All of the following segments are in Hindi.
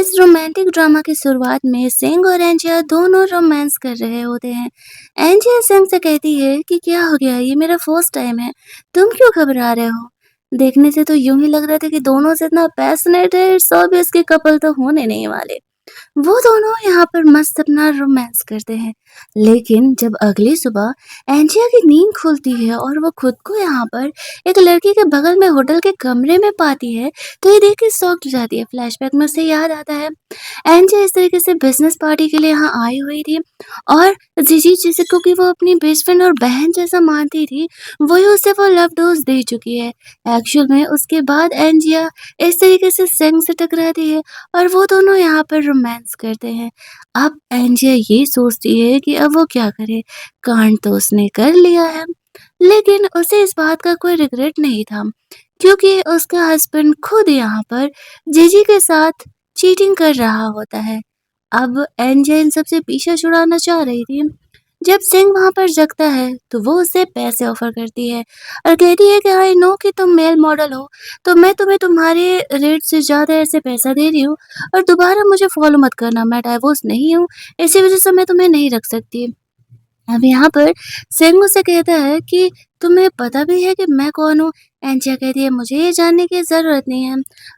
इस रोमांटिक ड्रामा की शुरुआत में सिंह और एंजिया दोनों रोमांस कर रहे होते हैं। एंजिया सिंह से कहती है कि क्या हो गया, ये मेरा फर्स्ट टाइम है, तुम क्यों घबरा रहे हो। देखने से तो यूं ही लग रहा था कि दोनों से इतना पैशनेट है, इट्स ऑब्वियस कि कपल तो होने नहीं वाले। वो दोनों यहाँ पर मस्त अपना रोमांस करते हैं। लेकिन जब अगली सुबह एंजिया की नींद खुलती है और वो खुद को यहाँ पर एक लड़की के बगल में होटल के कमरे में पाती है, तो ये देख के शॉक्ड हो जाती है। फ्लैशबैक में उसे याद आता है एंजिया इस तरीके से बिजनेस पार्टी के लिए यहाँ आई हुई थी और जीजी जिसे को कि वो अपनी बेस्ट फ्रेंड और बहन जैसा मानती थी, वही उसे वो लव डोज दे चुकी है। एक्चुअल में उसके बाद एंजिया इस तरीके से सेंग से टकराती है और वो दोनों यहाँ पर रोमांस करते हैं। अब एंजिया ये सोचती है कि अब वो क्या करे, कांड तो उसने कर लिया है, लेकिन उसे इस बात का कोई रिग्रेट नहीं था क्योंकि उसका हस्बैंड खुद यहाँ पर जीजी के साथ चीटिंग कर रहा होता है। अब एंजिया इन सबसे पीछा छुड़ाना चाह रही थी। जब सिंह वहां पर जगता है तो वो उसे पैसे ऑफर करती है और कहती है कि आई नो कि तुम मेल मॉडल हो, तो मैं तुम्हें तुम्हारे रेट से ज्यादा ऐसे पैसा दे रही हूँ और दोबारा मुझे फॉलो मत करना, मैं डाइवोर्स नहीं हूँ, इसी वजह से मैं तुम्हें नहीं रख सकती। अब यहाँ पर सिंह उसे कहता है कि तुम्हें पता भी है कि मैं कौन हूँ। एंजिया कहती है मुझे ये जानने की जरूरत नहीं है।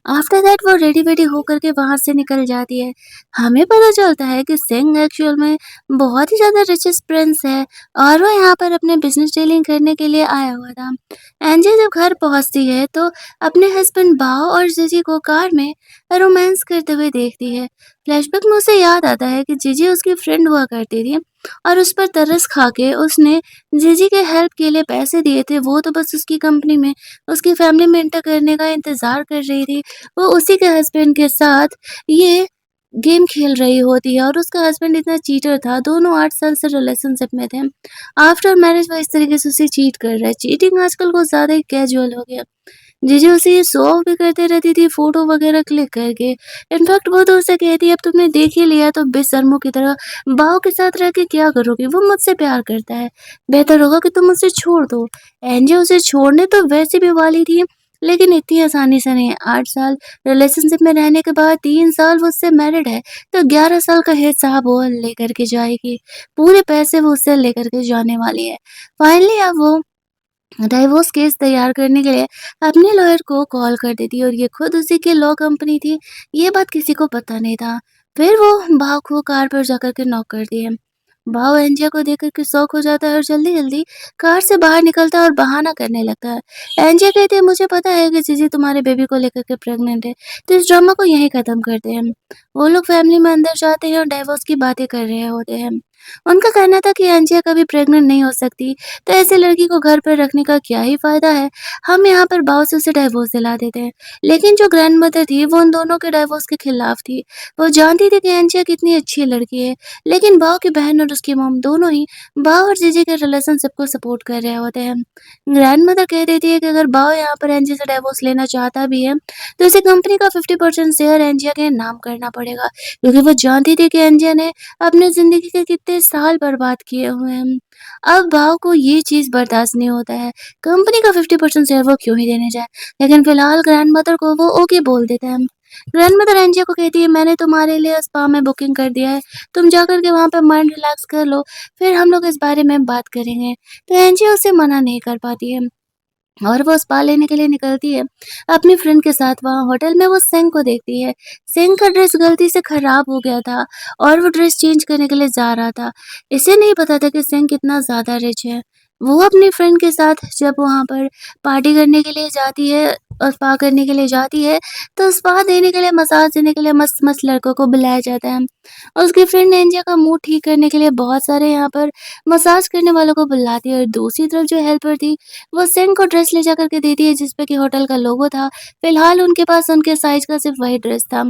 आफ्टर दैट वो रेडी वेडी होकर के वहां से निकल जाती है। हमें पता चलता है कि सिंह एक्चुअल में बहुत ही ज्यादा रिचेस्ट प्रिंस है और वो यहाँ पर अपने बिजनेस डीलिंग करने के लिए आया हुआ था। एंजिया जब घर पहुंचती है तो अपने हस्बैंड बाओ और जीजी को कार में रोमांस करते हुए देखती है। फ्लैशबैक में उसे याद आता है कि जीजी उसकी फ्रेंड हुआ करती थी और उस पर तरस खा के उसने जीजी के हेल्प के लिए पैसे दिए थे। वो तो बस उसकी कंपनी में उसकी फैमिली में एंटर करने का इंतजार कर रही थी। वो उसी के हस्बैंड के साथ ये गेम खेल रही होती है और उसका हस्बैंड इतना चीटर था, दोनों 8 साल से रिलेशनशिप में थे। आफ्टर मैरिज वो इस तरीके से उसे चीट कर रहा है। चीटिंग आजकल कुछ ज्यादा ही कैजुअल हो गया। जीजी उसे ये शो ऑफ भी करते रहती थी फोटो वगैरह क्लिक करके। इनफैक्ट वो तो उसे कहती है अब तुमने देख ही लिया तो बेशर्मों की तरह बाव के साथ रह के क्या करोगे, वो मुझसे प्यार करता है, बेहतर होगा कि तुम उसे छोड़ दो। एंजी उसे छोड़ने तो वैसे भी वाली थी, लेकिन इतनी आसानी से नहीं। 8 साल रिलेशनशिप में रहने के बाद 3 साल वो उससे मैरिड है, तो 11 साल का हिसाब वो लेकर के जाएगी। पूरे पैसे वो उससे लेकर के जाने वाली है। फाइनली अब वो डाइवोर्स केस तैयार करने के लिए अपने लॉयर को कॉल कर देती है और ये खुद उसी की लॉ कंपनी थी। ये बात किसी को पता नहीं था। फिर वो भाव को कार पर जाकर के नॉक करती है। भाव एंजिया को देखकर के शौक हो जाता है और जल्दी जल्दी कार से बाहर निकलता है और बहाना करने लगता है। एंजिया कहती है मुझे पता है कि जीजी तुम्हारे बेबी को लेकर के प्रेग्नेंट है, तो इस ड्रामा को यहीं खत्म करते हैं। वो लोग फैमिली में अंदर जाते हैं और डाइवोर्स की बातें कर रहे होते हैं। उनका कहना था कि एंजिया कभी प्रेग्नेंट नहीं हो सकती, तो ऐसे लड़की को घर पर रखने का क्या ही फायदा है, हम यहाँ पर बाव से उसे डाइवोर्स दिला देते हैं। लेकिन जो ग्रैंड मदर थी वो उन दोनों के डाइवोर्स के खिलाफ थी। वो जानती थी कि एंजिया कितनी अच्छी लड़की है, लेकिन बाव की बहन और उसकी मॉम दोनों ही बाव और जीजी के रिलेशनशिप को सपोर्ट कर रहे होते हैं। ग्रैंड मदर कह देती है कि अगर बाव यहाँ पर एंजिया से डाइवोर्स लेना चाहता भी है, तो उसे कंपनी का 50% शेयर एंजिया के नाम करना पड़ेगा, क्योंकि वो जानती थी कि एंजिया ने अपने जिंदगी के कितने साल बर्बाद किए हुए हैं। अब भाव को ये चीज बर्दाश्त नहीं होता है, कंपनी का 50% शेयर वो क्यों ही देने जाए। लेकिन फिलहाल ग्रैंड मदर को वो ओके बोल देता है। ग्रैंड मदर एंजिया को कहती है मैंने तुम्हारे लिए स्पा में बुकिंग कर दिया है, तुम जाकर के वहां पे माइंड रिलैक्स कर लो, फिर हम लोग इस बारे में बात करेंगे। तो एंजिया उसे मना नहीं कर पाती है और वो स्पा लेने के लिए निकलती है अपनी फ्रेंड के साथ। वहाँ होटल में वो सेंग को देखती है। सेंग का ड्रेस गलती से खराब हो गया था और वो ड्रेस चेंज करने के लिए जा रहा था। इसे नहीं पता था कि सेंग कितना ज्यादा रिच है। वो अपनी फ्रेंड के साथ जब वहाँ पर पार्टी करने के लिए जाती है और स्पा करने के लिए जाती है, तो स्पा देने के लिए मसाज देने के लिए मस्त मस्त लड़कों को बुलाया जाता है। और उसकी फ्रेंड एंजिया का मूड ठीक करने के लिए बहुत सारे यहाँ पर मसाज करने वालों को बुलाती है और दूसरी तरफ जो हेल्पर थी वो सेंग को ड्रेस ले जाकर के देती है जिसपे कि होटल का लोगो था। फिलहाल उनके पास उनके साइज का सिर्फ वही ड्रेस था।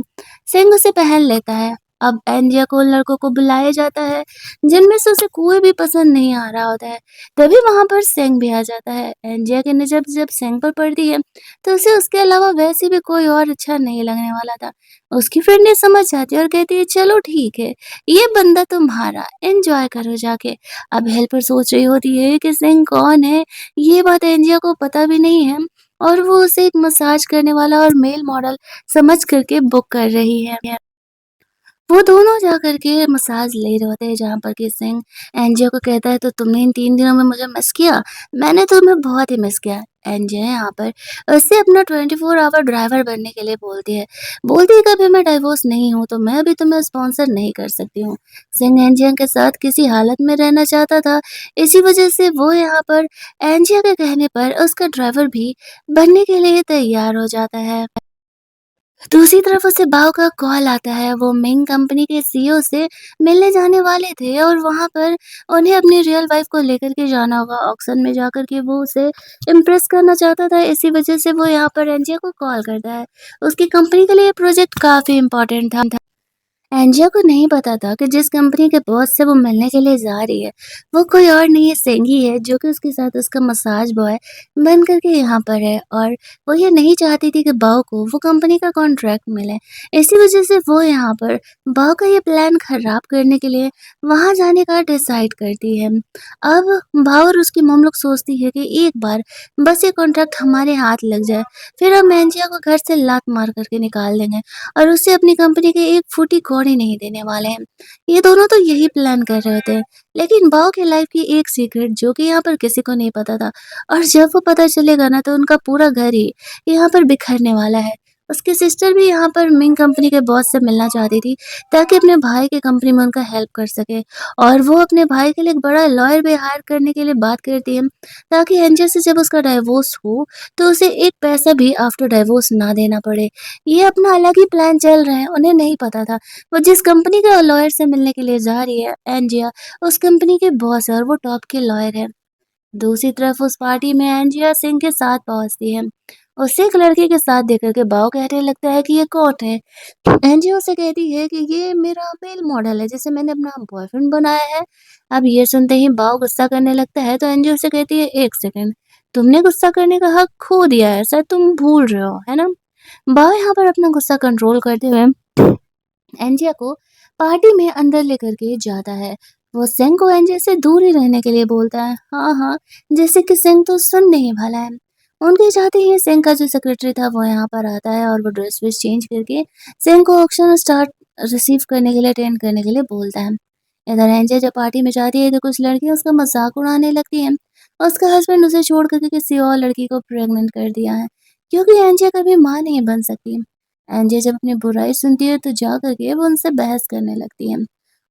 सेंग उसे पहन लेता है। अब एंजिया को उन लड़कों को बुलाया जाता है जिनमें से उसे कोई भी पसंद नहीं आ रहा होता है। तभी वहां पर सेंग भी आ जाता है। एंजिया की नजर जब सेंग पर पड़ती है तो उसे उसके अलावा वैसे भी कोई और अच्छा नहीं लगने वाला था। उसकी फ्रेंड ने समझ जाती है और कहती है चलो ठीक है, ये बंदा तुम्हारा, एंजॉय करो जाके। अब हेल्पर सोच रही होती है कि सेंग कौन है, ये बात एंजिया को पता भी नहीं है और वो उसे एक मसाज करने वाला और मेल मॉडल समझ करके बुक कर रही है। वो दोनों जा कर के मसाज ले रहे होते हैं जहाँ पर कि सिंह एनजियो को कहता है तो तुमने इन 3 दिनों में मुझे मिस किया? मैंने तुम्हें बहुत ही मिस किया। एनजियो यहाँ पर उससे अपना 24 आवर ड्राइवर बनने के लिए बोलती है। बोलती है कि अभी मैं डिवोर्स नहीं हूँ तो मैं अभी तुम्हें स्पॉन्सर नहीं कर सकती हूँ। सिंह एनजियो के साथ किसी हालत में रहना चाहता था, इसी वजह से वो यहाँ पर एनजियो के कहने पर उसका ड्राइवर भी बनने के लिए तैयार हो जाता है। दूसरी तरफ उसे भाव का कॉल आता है। वो मिंग कंपनी के सीईओ से मिलने जाने वाले थे और वहाँ पर उन्हें अपनी रियल वाइफ को लेकर के जाना होगा। ऑक्शन में जाकर के वो उसे इम्प्रेस करना चाहता था, इसी वजह से वो यहाँ पर एनजियो को कॉल करता है। उसकी कंपनी के लिए ये प्रोजेक्ट काफ़ी इम्पोर्टेंट था। एंजिया को नहीं पता था कि जिस कंपनी के बॉस से वो मिलने के लिए जा रही है, वो कोई और नहीं है, सेंगी है, जो कि उसके साथ उसका मसाज बॉय बन कर के यहाँ पर है और वो ये नहीं चाहती थी कि बाओ को वो कंपनी का कॉन्ट्रैक्ट मिले। इसी वजह से वो यहाँ पर बाओ का ये प्लान खराब करने के लिए वहाँ जाने का डिसाइड करती है। अब बाओ और उसकी मॉम लोग सोचती है कि एक बार बस ये कॉन्ट्रैक्ट हमारे हाथ लग जाए, फिर हम एंजिया को घर से लात मार करके निकाल देंगे और उसे अपनी कंपनी की एक फूटी कौड़ी नहीं देने वाले हैं। ये दोनों तो यही प्लान कर रहे थे, लेकिन बाओ की लाइफ की एक सीक्रेट जो कि यहाँ पर किसी को नहीं पता था और जब वो पता चलेगा ना तो उनका पूरा घर ही यहाँ पर बिखरने वाला है। उसकी सिस्टर भी यहाँ पर मिंग कंपनी के बॉस से मिलना चाहती थी ताकि अपने भाई की कंपनी में उनका हेल्प कर सके और वो अपने भाई के लिए एक बड़ा लॉयर भी हायर करने के लिए बात करती है ताकि एंजल से जब उसका डाइवोर्स हो तो उसे एक पैसा भी आफ्टर डाइवोर्स ना देना पड़े। ये अपना अलग ही प्लान चल रहा है, उन्हें नहीं पता था। वो जिस कंपनी के लॉयर से मिलने के लिए जा रही है एंजिया, उस कंपनी के बॉस है और वो टॉप के लॉयर है। दूसरी तरफ उस पार्टी में एंजिया सिंह के साथ पहुंचती है। उसे एक लड़के के साथ देख कर के बाव कहने लगता है कि ये कौन है। एंजिया उसे कहती है कि ये मेरा मेल मॉडल है जिसे मैंने अपना बॉयफ्रेंड बनाया है। अब ये सुनते ही बाव गुस्सा करने लगता है तो एंजिया उसे कहती है एक सेकंड, तुमने गुस्सा करने का हक खो दिया है, शायद तुम भूल रहे हो, है ना। बाव यहाँ पर अपना गुस्सा कंट्रोल करते हुए एंजिया को पार्टी में अंदर लेकर के जाता है। वो सेंग को एंजिया से दूर ही रहने के लिए बोलता है। हाँ हाँ, जैसे कि सेंग तो सुन नहीं वाला है। उनके जाते ही सेंग का जो सेक्रेटरी था वो यहाँ पर आता है और वो ड्रेस वेस चेंज करके सेंग को ऑक्शन स्टार्ट रिसीव करने के लिए अटेंड करने के लिए बोलता है। इधर एंजिया जब पार्टी में जाती है तो कुछ लड़कियां उसका मजाक उड़ाने लगती हैं। उसका हस्बैंड उसे छोड़ करके किसी और लड़की को प्रेग्नेंट कर दिया है क्योंकि एंजिया कभी माँ नहीं बन सकती। एंजिया जब अपनी बुराई सुनती है तो जा करके वो उनसे बहस करने लगती है।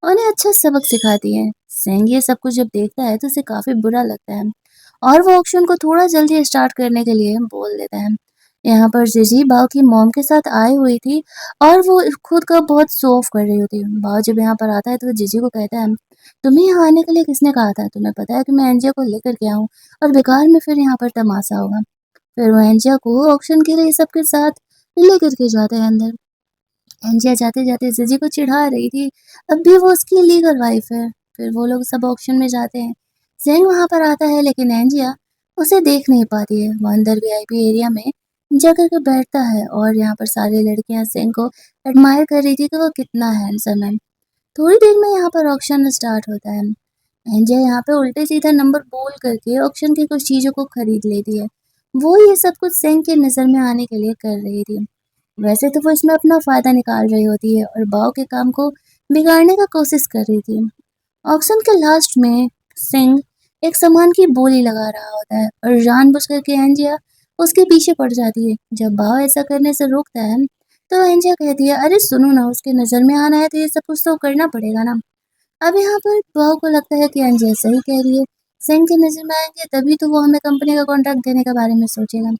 उन्हें अच्छा सबक सिखाती है। सेंग ये सब कुछ जब देखता है तो उसे काफी बुरा लगता है और वो ऑक्शन को थोड़ा जल्दी स्टार्ट करने के लिए बोल देता है। यहाँ पर जिजी बाव की मॉम के साथ आई हुई थी और वो खुद का बहुत शो ऑफ कर रही होती है। बाव जब यहाँ पर आता है तो वो जिजी को कहता है, तुम्हें यहाँ आने के लिए किसने कहा था? तुम्हें पता है कि मैं एंजिया को लेकर के आऊँ और बेकार में फिर यहाँ पर तमाशा होगा। फिर वो एंजिया को ऑक्शन के लिए सबके साथ लेकर के जाते हैं अंदर। एंजिया जाते-जाते जीजी को चिढ़ा रही थी, अब भी वो उसकी लीगल वाइफ है। फिर वो लोग सब ऑक्शन में जाते हैं। ज़ेंग वहाँ पर आता है लेकिन एंजिया उसे देख नहीं पाती है। वो अंदर वीआईपी एरिया में जाकर के बैठता है और यहाँ पर सारी लड़कियाँ ज़ेंग को एडमायर कर रही थी कि वो कितना हैंडसम है। थोड़ी देर में यहाँ पर ऑक्शन स्टार्ट होता है। एंजिया यहाँ पे उल्टे-सीधा नंबर बोल करके ऑक्शन की कुछ चीज़ों को खरीद लेती है। वो ये सब कुछ ज़ेंग की नज़र में आने के लिए कर रही थी। वैसे तो वो इसमें अपना फ़ायदा निकाल रही होती है और बाव के काम को बिगाड़ने का कोशिश कर रही थी। ऑक्शन के लास्ट में सिंह एक सामान की बोली लगा रहा होता है और जानबूझकर के एंजिया उसके पीछे पड़ जाती है। जब बाव ऐसा करने से रोकता है तो एंजिया कहती है, अरे सुनो ना, उसके नज़र में आना है तो ये सब कुछ तो करना पड़ेगा ना। अब यहाँ पर बाव को लगता है कि एंजिया सही कह रही है। सिंह के नज़र में आएंगे तभी तो वो हमें कंपनी का कॉन्ट्रैक्ट देने के बारे में सोचेगा।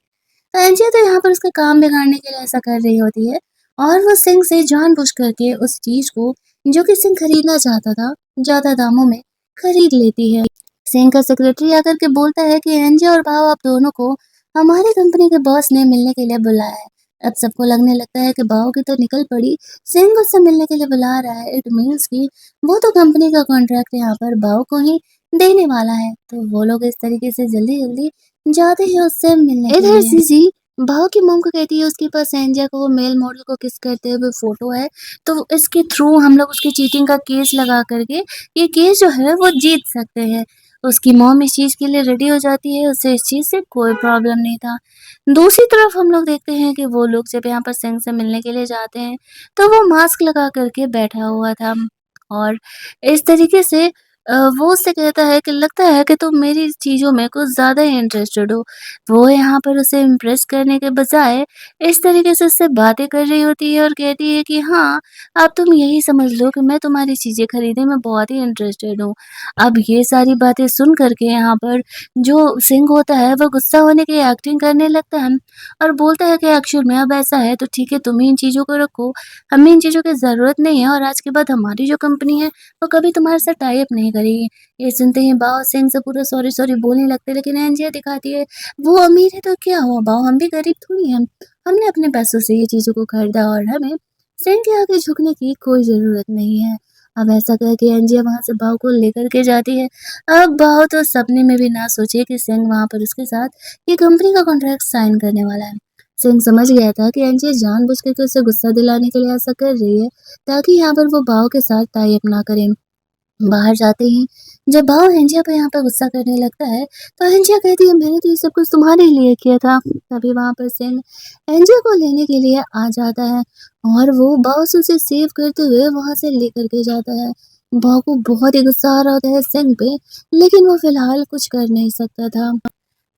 तो एंजिया तो यहाँ पर उसका काम बिगाड़ने के लिए ऐसा कर रही होती है और वो सिंह से जानबूझ करके उस चीज को जो कि सिंह खरीदना चाहता था ज्यादा दामों में खरीद लेती है। सिंह का सेक्रेटरी आकर के बोलता है कि एंजिया और भाव आप दोनों को हमारी कंपनी के बॉस ने मिलने के लिए बुलाया है। अब सबको लगने लगता है कि भाव की तो निकल पड़ी, सिंह उससे मिलने के लिए बुला रहा है, इट मीन्स कि वो तो कंपनी का कॉन्ट्रैक्ट यहाँ पर भाव को ही देने वाला है। तो वो लोग इस तरीके से जल्दी जल्दी जाते हैं उससे मिलने के इधर लिए। जीजी भाव की मॉम को कहती है उसके पास एंजिया को वो मेल मॉडल को किस करते हुए फोटो है, तो इसके थ्रू हम लोग उसकी चीटिंग का केस लगा करके ये केस जो है वो जीत सकते हैं। उसकी मॉम इस चीज़ के लिए रेडी हो जाती है, उसे इस चीज़ से कोई प्रॉब्लम नहीं था। दूसरी तरफ हम लोग देखते हैं कि वो लोग जब यहाँ पर सिंह से मिलने के लिए जाते हैं, तो वो मास्क लगा कर के बैठा हुआ था और इस तरीके से वो उससे कहता है कि लगता है कि तुम मेरी चीज़ों में कुछ ज़्यादा ही इंटरेस्टेड हो। वो यहाँ पर उसे इम्प्रेस करने के बजाय इस तरीके से उससे बातें कर रही होती है और कहती है कि हाँ, अब तुम यही समझ लो कि मैं तुम्हारी चीज़ें खरीदने में बहुत ही इंटरेस्टेड हूँ। अब ये सारी बातें सुन कर के यहाँ पर जो सिंह होता है वो गुस्सा होने की एक्टिंग करने लगता है और बोलता है कि एक्चुअल में अब ऐसा है तो ठीक है, तुम ही इन चीज़ों को रखो, हमें इन चीज़ों की ज़रूरत नहीं है और आज के बाद हमारी जो कंपनी है वो कभी तुम्हारे साथ टाई अप नहीं करेगी। ये सुनते ही बाव सिंह से पूरा सॉरी सॉरी बोलने लगते हैं, लेकिन एंजिया दिखाती है वो अमीर है तो क्या हुआ बाव, हम भी गरीब थोड़ी हैं। हमने अपने पैसों से ये चीज़ों को खरीदा और हमें सिंह के आगे झुकने की कोई ज़रूरत नहीं है। अब ऐसा कह के एंजिया वहाँ से बाव को लेकर के जाती है। अब बाव तो सपने में भी ना सोचे कि सिंह वहाँ पर उसके साथ ये कंपनी का कॉन्ट्रैक्ट साइन करने वाला है। सिंह समझ गया था कि एंजिया जानबूझ कर के उसे गुस्सा दिलाने के लिए ऐसा कर रही है, ताकि यहाँ पर वो बाव के साथ टाई अप ना करे। बाहर जाते ही जब भाव हेंजिया पे यहाँ पे गुस्सा करने लगता है, तो हेंजिया कहती है मैंने तो ये सब कुछ तुम्हारे लिए किया था। तभी वहाँ पर सिंह हेंजिया को लेने के लिए आ जाता है और वो भाव से उसे सेव करते हुए वहाँ से लेकर के जाता है। भाव को बहुत ही गुस्सा आ रहा होता है सिंह पे, लेकिन वो फिलहाल कुछ कर नहीं सकता था।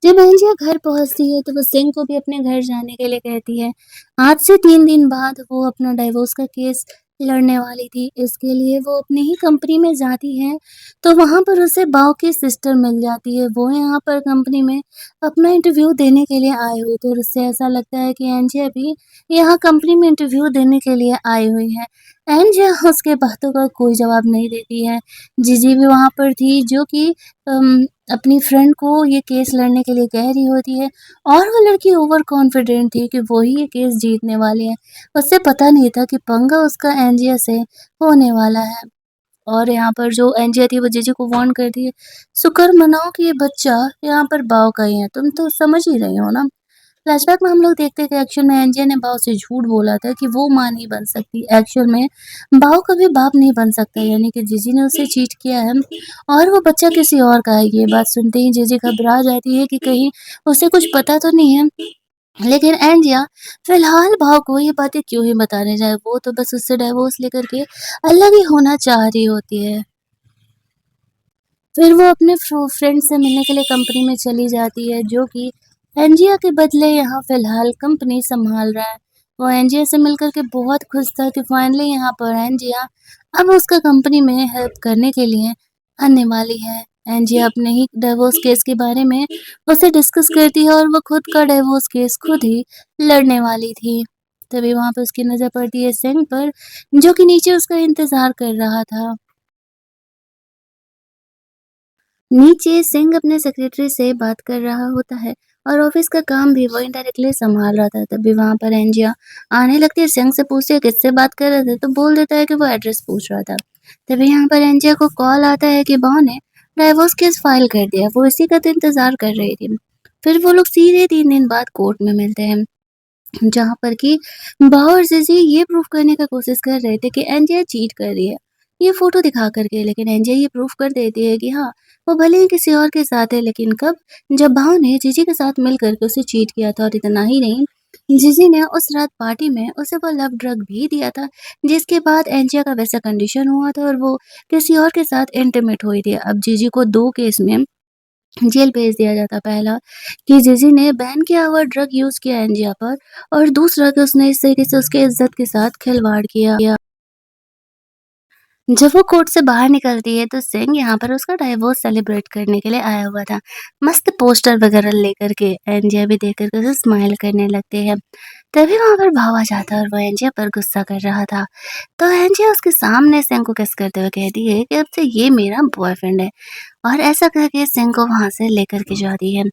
जब एंजिया घर पहुँचती है तो वो सिंह को भी अपने घर जाने के लिए कहती है। आज से 3 दिन बाद वो अपना डाइवोर्स का केस लड़ने वाली थी। इसके लिए वो अपनी ही कंपनी में जाती है, तो वहाँ पर उसे बाव की सिस्टर मिल जाती है। वो यहाँ पर कंपनी में अपना इंटरव्यू देने के लिए आई हुई थी और उससे ऐसा लगता है कि एंजिया भी यहाँ कंपनी में इंटरव्यू देने के लिए आई हुई है। एंजिया उसके बातों का कोई जवाब नहीं देती है। जीजी भी वहाँ पर थी जो कि अपनी फ्रेंड को ये केस लड़ने के लिए कह रही होती है और वो लड़की ओवर कॉन्फिडेंट थी कि वो ही ये केस जीतने वाली है। उसे पता नहीं था कि पंगा उसका एंजिया से होने वाला है। और यहाँ पर जो एंजिया थी वो जीजी को वार्न करती है, शुक्र मनाओ कि ये बच्चा यहाँ पर बाव का ही है, तुम तो समझ ही रही हो ना। फ्लैशबैक में हम लोग देखते हैं कि एक्चुअल में एंजिया ने बाव से झूठ बोला था कि वो माँ नहीं बन सकती। एक्चुअल में बाव कभी बाप नहीं बन सकता, यानी कि जीजी ने उसे चीट किया है और वो बच्चा किसी और का है। ये बात सुनते ही जीजी घबरा जाती है कि कहीं उसे कुछ पता तो नहीं है। लेकिन एंजिया फिलहाल भाव को ये बातें क्यों ही बताने जाए, वो तो बस उससे डाइवोर्स लेकर के अलग ही होना चाह रही होती है। फिर वो अपने फ्रेंड से मिलने के लिए कंपनी में चली जाती है, जो कि एंजिया के बदले यहाँ फिलहाल कंपनी संभाल रहा है। वो एंजिया से मिलकर के बहुत खुश था कि फाइनली यहाँ पर एंजिया अब उसका कंपनी में हेल्प करने के लिए आने वाली है। एंजिया अपने ही डिवोर्स केस के बारे में उसे डिस्कस करती है और वो खुद का डिवोर्स केस खुद ही लड़ने वाली थी। तभी वहाँ पे उसकी नज़र पड़ती है सेंग पर, जो कि नीचे उसका इंतज़ार कर रहा था। नीचे सिंह अपने सेक्रेटरी से बात कर रहा होता है और ऑफिस का काम भी वो इनडायरेक्टली संभाल रहा था। तभी वहां पर एंजिया आने लगती है, सिंह से पूछती है किससे बात कर रहे थे, तो बोल देता है कि वो एड्रेस पूछ रहा था। तभी यहाँ पर एंजिया को कॉल आता है कि बॉ ने डाइवोर्स केस फाइल कर दिया, वो इसी का तो इंतजार कर रही थी। फिर वो लोग सीधे 3 दिन बाद कोर्ट में मिलते हैं, जहाँ पर कि बाव और जीजी ये प्रूफ करने का कोशिश कर रहे थे कि एंजिया चीट कर रही है, ये फोटो दिखा करके। लेकिन एंजिया ये प्रूफ कर देती है कि हाँ, वो भले ही किसी और के साथ है, लेकिन कब, जब भाव ने जीजी के साथ मिल करके उसे चीट किया था। और इतना ही नहीं, जीजी ने उस रात पार्टी में उसे वो लव ड्रग भी दिया था, जिसके बाद एंजिया का वैसा कंडीशन हुआ था और वो किसी और के साथ इंटीमेट हुई थी। अब जीजी को 2 केस में जेल भेज दिया जाता। पहला कि जीजी ने बैन किया हुआ ड्रग यूज़ किया एंजिया पर, और दूसरा कि उसने इस तरीके से उसके इज़्ज़त के साथ खिलवाड़ किया। जब वो कोर्ट से बाहर निकलती है तो सिंह यहाँ पर उसका डाइवोर्स सेलिब्रेट करने के लिए आया हुआ था, मस्त पोस्टर वगैरह लेकर के। एंजिया भी देख कर के उसे स्माइल करने लगते हैं। तभी वहाँ पर भाव आ जाता है और वो एंजिया पर गुस्सा कर रहा था। तो एंजिया उसके सामने सिंह को किस करते हुए कहती है कि अब से ये मेरा बॉयफ्रेंड है, और ऐसा करके सिंह को वहाँ से लेकर के जाती है।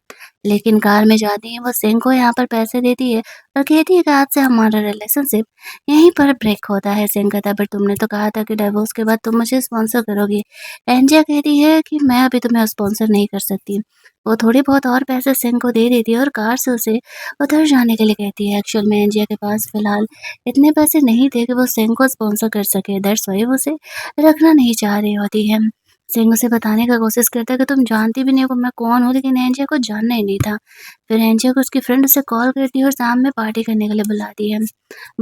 लेकिन कार में जाती है वो सिंह को यहाँ पर पैसे देती है और कहती है कि आज से हमारा रिलेशनशिप यहीं पर ब्रेक होता है। सिंह कहता है बट तुमने तो कहा था कि डिवोर्स के बाद तुम मुझे स्पॉन्सर करोगी। एंजिया कहती है कि मैं अभी तुम्हें स्पॉन्सर नहीं कर सकती। वो थोड़ी बहुत और पैसे सिंह को दे देती है और कार से उसे उधर जाने के लिए कहती है। एक्चुअल में एंजिया के पास फिलहाल इतने पैसे नहीं थे कि वो सिंह को स्पॉन्सर कर सके, दैट्स व्हाई वो उसे रखना नहीं चाह रही होती है। सिंह उसे बताने का कोशिश करता है कि तुम जानती भी नहीं हो कि मैं कौन हूँ, लेकिन एंजिया को जानना ही नहीं था। फिर एंजिया को उसकी फ्रेंड उसे कॉल करती है और शाम में पार्टी करने के लिए बुलाती है।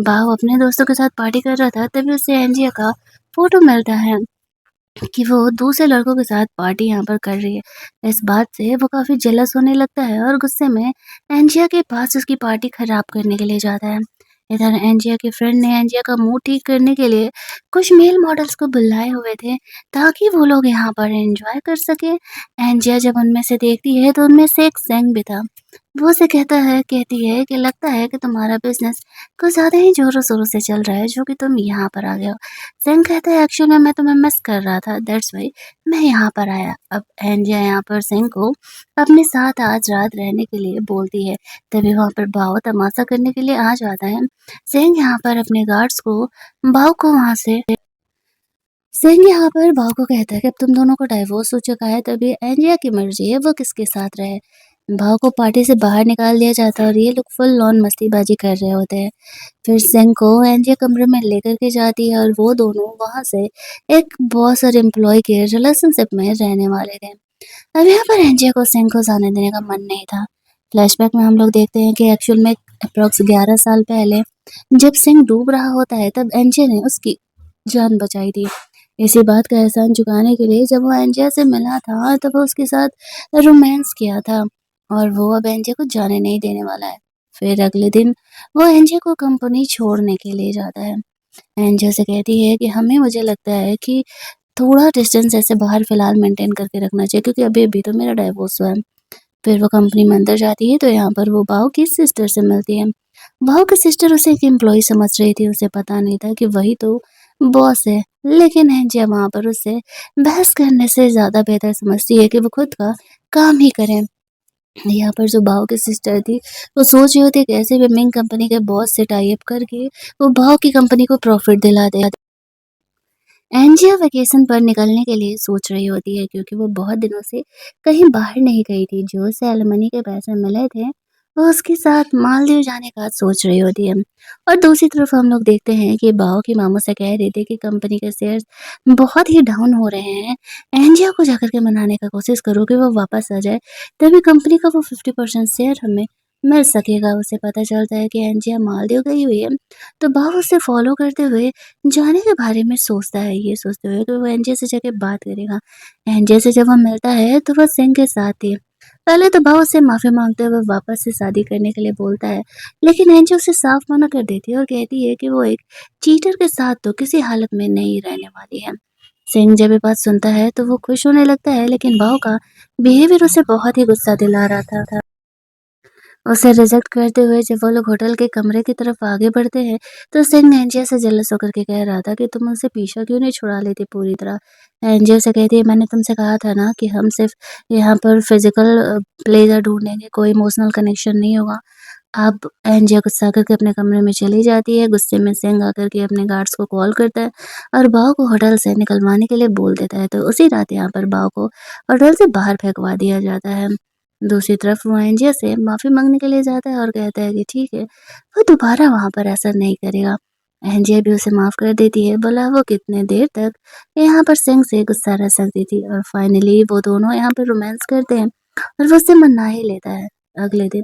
बाव अपने दोस्तों के साथ पार्टी कर रहा था, तभी उसे एंजिया का फोटो मिलता है कि वो दूसरे लड़कों के साथ पार्टी यहाँ पर कर रही है। इस बात से वो काफ़ी जेलस होने लगता है और गुस्से में एंजिया के पास उसकी पार्टी खराब करने के लिए जाता है। इधर एंजिया के फ्रेंड ने एंजिया का मूड ठीक करने के लिए कुछ मेल मॉडल्स को बुलाए हुए थे ताकि वो लोग यहाँ पर एंजॉय कर सके। एंजिया जब उनमें से देखती है तो उनमें से एक सेंग भी था। वो उसे कहती है कि लगता है कि तुम्हारा बिजनेस कुछ ज़्यादा ही ज़ोरों शोरों से चल रहा है, जो कि तुम यहाँ पर आ गए हो। ज़ेन कहता है एक्चुअली में मैं तुम्हें मिस कर रहा था, दैट्स व्हाई मैं यहाँ पर आया। अब एंजिया यहाँ पर ज़ेन को अपने साथ आज रात रहने के लिए बोलती है। तभी वहाँ पर बाओ तमाशा करने के लिए आ जाता है। ज़ेन यहाँ पर अपने गार्ड्स को बाओ को वहाँ से ज़ेन यहाँ पर बाओ को कहता है कि अब तुम दोनों को डाइवोर्स हो चुका है, तभी एंजिया की मर्जी है वो किसके साथ रहे। बाओ को पार्टी से बाहर निकाल दिया जाता है और ये लोग फुल ऑन मस्तीबाजी कर रहे होते हैं। फिर ज़ेन को एंजिया कमरे में लेकर के जाती है और वो दोनों वहाँ से एक बॉस और एम्प्लॉय के रिलेशनशिप में रहने वाले थे। अब यहाँ पर एंजिया को ज़ेन को जाने देने का मन नहीं था। फ्लैशबैक में हम लोग देखते हैं कि एक्चुअल में अप्रॉक्स 11 साल पहले जब ज़ेन डूब रहा होता है, तब एंजिया ने उसकी जान बचाई थी। इसी बात का एहसान चुकाने के लिए जब वो एंजिया से मिला था, तब वो उसके साथ रोमांस किया था और वो अब एंजिया को जाने नहीं देने वाला है। फिर अगले दिन वो एंजिया को कंपनी छोड़ने के लिए जाता है। एंजिया से कहती है कि मुझे लगता है कि थोड़ा डिस्टेंस ऐसे बाहर फ़िलहाल मेंटेन करके रखना चाहिए, क्योंकि अभी-अभी तो मेरा डिवोर्स हुआ है। फिर वो कंपनी में अंदर जाती है तो यहाँ पर वो बाओ की सिस्टर से मिलती है। बाओ की सिस्टर उसे एक एम्प्लॉयी समझ रही थी, उसे पता नहीं था कि वही तो बॉस है। लेकिन एंजिया वहाँ पर उससे बहस करने से ज़्यादा बेहतर समझती है कि वो खुद का काम ही करे। यहाँ पर जो बाओ की सिस्टर थी, वो सोच रही होती है कैसे भी मिंग कंपनी के बॉस से टाई अप करके वो बाओ की कंपनी को प्रॉफिट दिला दे। एंजिया वेकेशन पर निकलने के लिए सोच रही होती है, क्योंकि वो बहुत दिनों से कहीं बाहर नहीं गई थी। जो उसे एलिमनी के पैसे मिले थे, वो उसके साथ मालदीव जाने का सोच रही होती है। और दूसरी तरफ हम लोग देखते हैं कि बाओ की मामू से कह रही थी कि कंपनी के शेयर्स बहुत ही डाउन हो रहे हैं। एंजिया को जाकर के मनाने का कोशिश करो कि वो वापस आ जाए, तभी कंपनी का वो 50% शेयर हमें मिल सकेगा। उसे पता चलता है कि एंजिया मालदीव गई हुई है, तो बाओ उसे फॉलो करते हुए जाने के बारे में सोचता है, ये सोचते हुए कि वो एंजिया से जाके बात करेगा। एंजिया से जब वो मिलता है तो वो सिंह के साथ थी। पहले तो भाव उससे माफ़ी माँगते हुए वापस से शादी करने के लिए बोलता है, लेकिन एंजिया उसे साफ मना कर देती है और कहती है कि वो एक चीटर के साथ तो किसी हालत में नहीं रहने वाली है। सिंह जब ये बात सुनता है तो वो खुश होने लगता है, लेकिन भाव का बिहेवियर उसे बहुत ही गुस्सा दिला रहा था। उसे रिजेक्ट करते हुए जब वो लोग होटल के कमरे की तरफ आगे बढ़ते हैं, तो सिंह एंजिया से जेलस होकर के कह रहा था कि तुम उनसे पीछा क्यों नहीं छुड़ा लेती पूरी तरह। एंजिया से कहती है, मैंने तुमसे कहा था ना कि हम सिर्फ यहाँ पर फिजिकल प्लेजर ढूंढेंगे, कोई इमोशनल कनेक्शन नहीं होगा। अब एंजिया गुस्सा करके अपने कमरे में चली जाती है। गुस्से में सिंह आकर के अपने गार्ड्स को कॉल करता है और बाव को होटल से निकलवाने के लिए बोल देता है, तो उसी रात यहाँ पर बाव को होटल से बाहर फेंकवा दिया जाता है। दूसरी तरफ वो एंजिया से माफ़ी माँगने के लिए जाता है और कहता है कि ठीक है, वो दोबारा वहाँ पर ऐसा नहीं करेगा। एंजिया भी उसे माफ़ कर देती है, भला वो कितने देर तक यहाँ पर सिंह से गुस्सा रह सकती थी। और फाइनली वो दोनों यहाँ पर रोमांस करते हैं और वो उसे मना ही लेता है। अगले दिन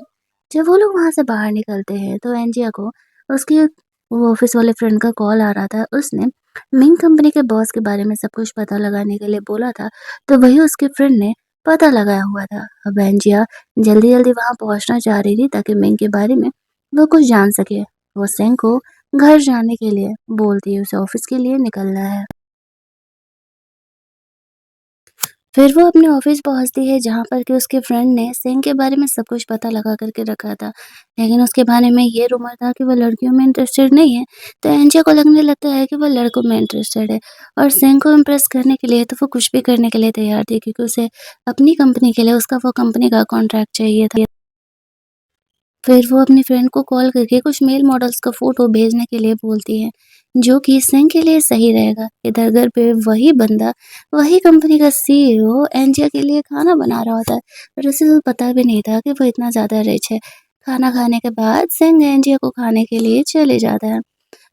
जब वो लोग वहाँ से बाहर निकलते हैं तो एंजिया को उसकी वो ऑफिस वाले फ्रेंड का कॉल आ रहा था। उसने मिंग कंपनी के बॉस के बारे में सब कुछ पता लगाने के लिए बोला था, तो वही उसके फ्रेंड ने पता लगाया हुआ था। अब एंजिया जल्दी-जल्दी वहाँ पहुँचना चाह रही थी ताकि मिंग के बारे में वो कुछ जान सके। वो सेंग को घर जाने के लिए बोलती है, उसे ऑफिस के लिए निकलना है। फिर वो अपने ऑफिस पहुँचती है, जहाँ पर कि उसके फ्रेंड ने सेंग के बारे में सब कुछ पता लगा कर के रखा था। लेकिन उसके बारे में ये रूमर था कि वो लड़कियों में इंटरेस्टेड नहीं है, तो एंजिया को लगने लगता है कि वो लड़कों में इंटरेस्टेड है और सेंग को इम्प्रेस करने के लिए तो वो कुछ भी करने के लिए तैयार थी, क्योंकि उसे अपनी कंपनी के लिए उसका वो कंपनी का कॉन्ट्रैक्ट चाहिए था। फिर वो अपनी फ्रेंड को कॉल करके कुछ मेल मॉडल्स का फ़ोटो भेजने के लिए बोलती है, जो कि सिंह के लिए सही रहेगा। इधर घर पे वही बंदा, वही कंपनी का सीईओ एंजिया के लिए खाना बना रहा होता है, पर उसे तो पता भी नहीं था कि वो इतना ज़्यादा रिच है। खाना खाने के बाद सिंह एंजिया को खाने के लिए चले जाता है।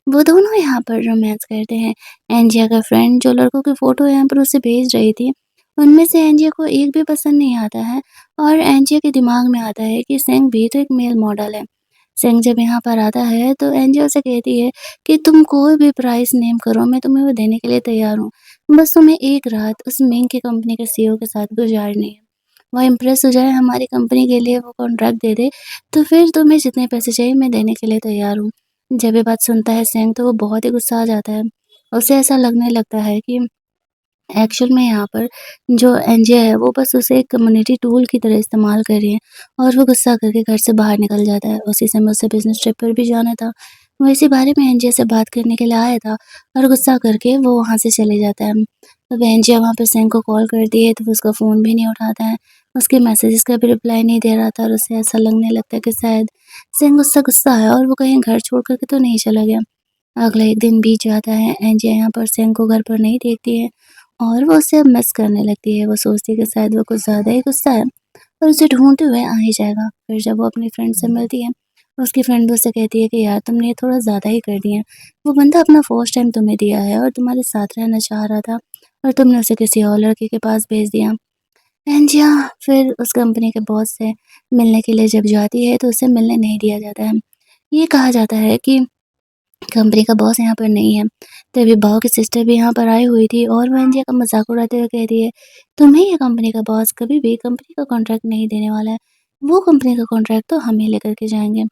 वो दोनों यहाँ पर रोमांस करते हैं। एंजिया का फ्रेंड जो लड़कों की फ़ोटो यहाँ पर उसे भेज रही थी, उनमें से एंजिया को एक भी पसंद नहीं आता है और एंजिया के दिमाग में आता है कि सेंग भी तो एक मेल मॉडल है। सेंग जब यहाँ पर आता है तो एंजिया उसे कहती है कि तुम कोई भी प्राइस नेम करो, मैं तुम्हें वो देने के लिए तैयार हूँ। बस तुम्हें एक रात उस मिंग की कंपनी के सीईओ के साथ गुज़ारनी है। वो इम्प्रेस हो जाए, हमारी कंपनी के लिए वो कॉन्ट्रैक्ट दे दे, तो फिर तुम्हें जितने पैसे चाहिए मैं देने के लिए तैयार हूँ। जब ये बात सुनता है सेंग तो वो बहुत ही गुस्सा आ जाता है। उसे ऐसा लगने लगता है कि एक्चुअल में यहाँ पर जो एनजीओ है वो बस उसे एक कम्युनिटी टूल की तरह इस्तेमाल कर रही है और वो गुस्सा करके घर से बाहर निकल जाता है। उसी समय उसे बिज़नेस ट्रिप पर भी जाना था। वो इसी बारे में एनजीओ से बात करने के लिए आया था और गुस्सा करके वो वहाँ से चले जाता है। तब एनजीओ वहाँ पे सेंग को कॉल करती है तो वो उसका फ़ोन भी नहीं उठाता है। उसके मैसेजेस का भी रिप्लाई नहीं दे रहा था और उसे ऐसा लगने लगता है कि शायद सेंग उससे गुस्सा है और वो कहीं घर छोड़ कर के तो नहीं चला गया। अगला एक दिन बीत जाता है। एंजिया यहाँ पर सेंग को घर पर नहीं देखती है और वो उसे अब मिस करने लगती है। वो सोचती है कि शायद वो कुछ ज़्यादा ही गुस्सा है और उसे ढूँढते हुए आ ही जाएगा। फिर जब वो अपनी फ्रेंड से मिलती है, उसकी फ्रेंड उससे कहती है कि यार तुमने ये थोड़ा ज़्यादा ही कर दिया। वो बंदा अपना फर्स्ट टाइम तुम्हें दिया है और तुम्हारे साथ रहना चाह रहा था और तुमने उसे किसी और लड़के के पास भेज दिया। एंजिया फिर उस कंपनी के बॉस से मिलने के लिए जब जाती है तो उसे मिलने नहीं दिया जाता है। ये कहा जाता है कि कंपनी का बॉस यहाँ पर नहीं है। तभी बाव की सिस्टर भी यहाँ पर आई हुई थी और वो एंजिया का मज़ाक उड़ाते हुए कह रही है, तुम्हें ये कंपनी का बॉस कभी भी कंपनी का कॉन्ट्रैक्ट नहीं देने वाला है। वो कंपनी का कॉन्ट्रैक्ट तो हम ही लेकर के जाएँगे।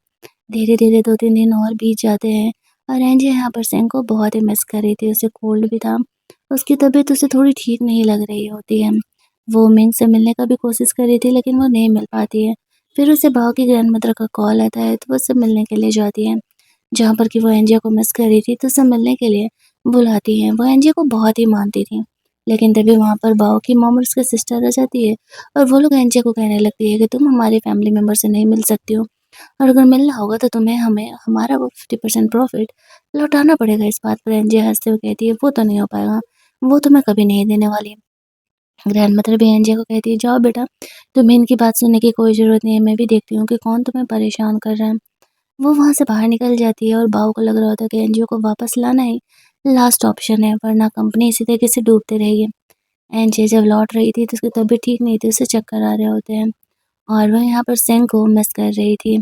धीरे-धीरे 2-3 दिन और बीत जाते हैं और एंजिया यहाँ पर सेंग को बहुत ही मिस कर रही थी। उसे कोल्ड भी था। उसकी तबीयत उसे थोड़ी ठीक नहीं लग रही होती है। वो मिंग से मिलने का भी कोशिश कर रही थी लेकिन वो नहीं मिल पाती है। फिर उसे बाव की ग्रैंडमदर का कॉल आता है तो वो उससे मिलने के लिए जाती है। जहाँ पर कि वो एंजिया को मिस कर रही थी तो उसे मिलने के लिए बुलाती हैं। वो एंजिया को बहुत ही मानती थी। लेकिन तभी वहाँ पर बाव की मॉम और उसकी सिस्टर आ जाती है और वो लोग एंजिया को कहने लगती है कि तुम हमारे फैमिली मेंबर से नहीं मिल सकती हो और अगर मिलना होगा तो तुम्हें हमें हमारा वो 50% प्रॉफ़िट लौटाना पड़ेगा। इस बात पर एंजिया हँसते हुए कहती है, वो तो नहीं हो पाएगा, वो तो मैं कभी नहीं देने वाली। ग्रैंडमदर भी एंजिया को कहती है, जाओ बेटा, तुम्हें इनकी बात सुनने की कोई ज़रूरत नहीं है, मैं भी देखती हूँ कि कौन तुम्हें परेशान कर रहा है। वो वहाँ से बाहर निकल जाती है और बाव को लग रहा होता है कि एनजीओ को वापस लाना ही लास्ट ऑप्शन है, वरना कंपनी इसी तरीके से डूबती रहेगी। एनजीओ जब लौट रही थी तो उसकी तबीयत ठीक नहीं थी, उसे चक्कर आ रहे होते हैं और वह यहाँ पर सेंग को मिस कर रही थी।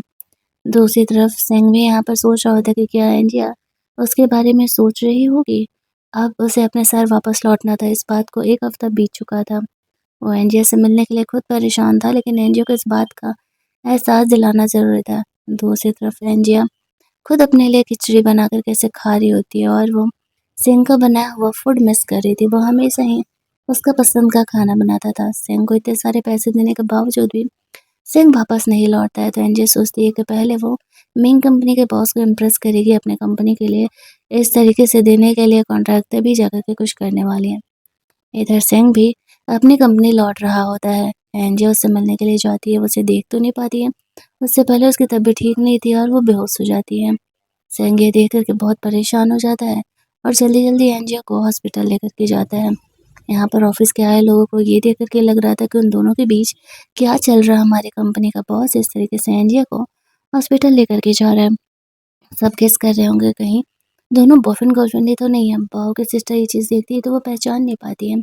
दूसरी तरफ सेंग भी यहाँ पर सोच रहा होता है कि क्या एंजिया उसके बारे में सोच रही होगी। अब उसे अपने शहर वापस लौटना था। इस बात को 1 हफ्ता बीत चुका था। वो एंजिया से मिलने के लिए खुद परेशान था लेकिन एंजियो को इस बात का एहसास दिलाना ज़रूरी था। दूसरी तरफ एंजिया खुद अपने लिए खिचड़ी बनाकर कैसे खा रही होती है और वो सेंग का बनाया हुआ फूड मिस कर रही थी। वो हमेशा ही उसका पसंद का खाना बनाता था। सेंग को इतने सारे पैसे देने के बावजूद भी सेंग वापस नहीं लौटता है तो एंजिया सोचती है कि पहले वो मेन कंपनी के बॉस को इम्प्रेस करेगी अपने कंपनी के लिए इस तरीके से देने के लिए कॉन्ट्रैक्ट, तभी जाकर के कुछ करने वाली है। इधर सेंग भी अपनी कंपनी लौट रहा होता है। एंजिया उससे मिलने के लिए जाती है, वो उसे देख तो नहीं पाती है। उससे पहले उसकी तबीयत ठीक नहीं थी और वो बेहोश हो जाती है। सेंग ये देख कर के बहुत परेशान हो जाता है और जल्दी-जल्दी एंजियो को हॉस्पिटल लेकर के जाता है। यहाँ पर ऑफिस के आए लोगों को ये देख कर के लग रहा था कि उन दोनों के बीच क्या चल रहा है। हमारी कंपनी का बॉस इस तरीके से एंजियो को हॉस्पिटल लेकर के जा रहा है। सब गेस कर रहे होंगे कहीं दोनों बॉयफ्रेंड गर्लफ्रेंड ही तो नहीं है। बहू की सिस्टर ये चीज़ देखती है तो वो पहचान नहीं पाती है।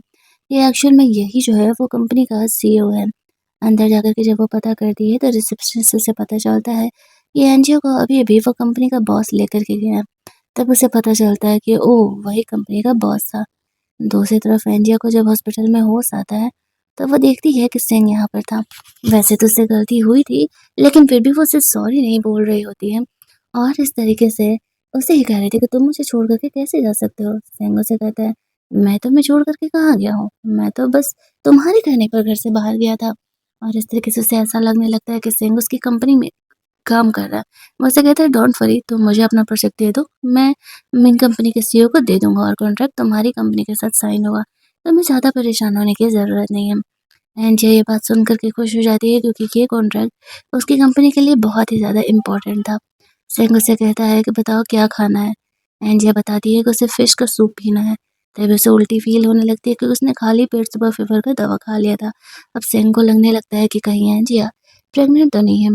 ये एक्चुअल में यही जो है वो कंपनी का सीईओ है। अंदर जाकर के जब वो पता करती है तो रिसेप्शनिस्ट से पता चलता है ये एनजीओ को अभी-अभी वो कंपनी का बॉस लेकर के गया है। तब उसे पता चलता है कि ओह! वही कंपनी का बॉस था। दूसरी तरफ एंजिया को जब हॉस्पिटल में होश आता है, तब वो देखती है कि सेंग यहाँ पर था। वैसे तो उससे गलती हुई थी, लेकिन फिर भी वो उसे सॉरी नहीं बोल रही होती है और इस तरीके से उसे ही कह रही थी कि तुम मुझे छोड़ कर के कैसे जा सकते हो? सेंग उसे कहता है, मैं तुम्हें छोड़ कर के कहाँ गया हूँ? मैं तो बस तुम्हारे कहने पर घर से बाहर गया था। और इस तरीके से उसे ऐसा लगने लगता है कि सेंग उसकी कंपनी में काम कर रहा है। वो उससे कहता है डोंट वरी, तुम मुझे अपना प्रोजेक्ट दे दो, मैं मेन कंपनी के सीईओ को दे दूँगा और कॉन्ट्रैक्ट तुम्हारी कंपनी के साथ साइन होगा। तुम्हें ज़्यादा परेशान होने की ज़रूरत नहीं है। एंजिया ये बात सुन कर के खुश हो जाती है क्योंकि ये कॉन्ट्रैक्ट उसकी कंपनी के लिए बहुत ही ज़्यादा इम्पोर्टेंट था। सेंग उससे कहता है कि बताओ क्या खाना है? एंजिया बताती है कि उसे फिश का सूप पीना है। तभी उसे उल्टी फ़ील होने लगती है क्योंकि उसने खाली पेट सुबह फ़ीवर का दवा खा लिया था। अब सेंग को लगने लगता है कि कहीं एंजिया प्रेग्नेंट तो नहीं है।